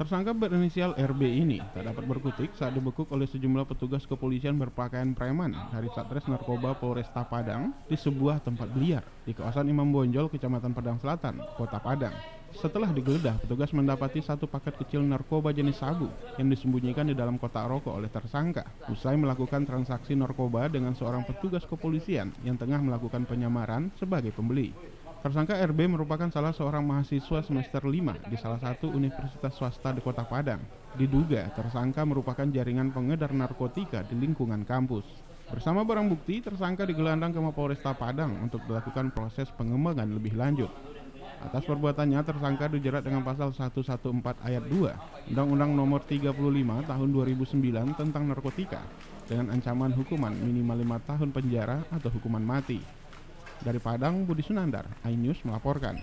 Tersangka berinisial RB ini tak dapat berkutik saat dibekuk oleh sejumlah petugas kepolisian berpakaian preman dari Satres Narkoba Polresta Padang di sebuah tempat biliar di kawasan Imam Bonjol, Kecamatan Padang Selatan, Kota Padang. Setelah digeledah, petugas mendapati satu paket kecil narkoba jenis sabu yang disembunyikan di dalam kotak rokok oleh tersangka. Usai melakukan transaksi narkoba dengan seorang petugas kepolisian yang tengah melakukan penyamaran sebagai pembeli. Tersangka RB merupakan salah seorang mahasiswa semester 5 di salah satu universitas swasta di Kota Padang. Diduga tersangka merupakan jaringan pengedar narkotika di lingkungan kampus. Bersama barang bukti, tersangka digelandang ke Mapolresta Padang untuk dilakukan proses pengembangan lebih lanjut. Atas perbuatannya, tersangka dijerat dengan pasal 114 ayat 2 Undang-Undang Nomor 35 Tahun 2009 tentang narkotika dengan ancaman hukuman minimal 5 tahun penjara atau hukuman mati. Dari Padang, Budi Sunandar, iNews melaporkan.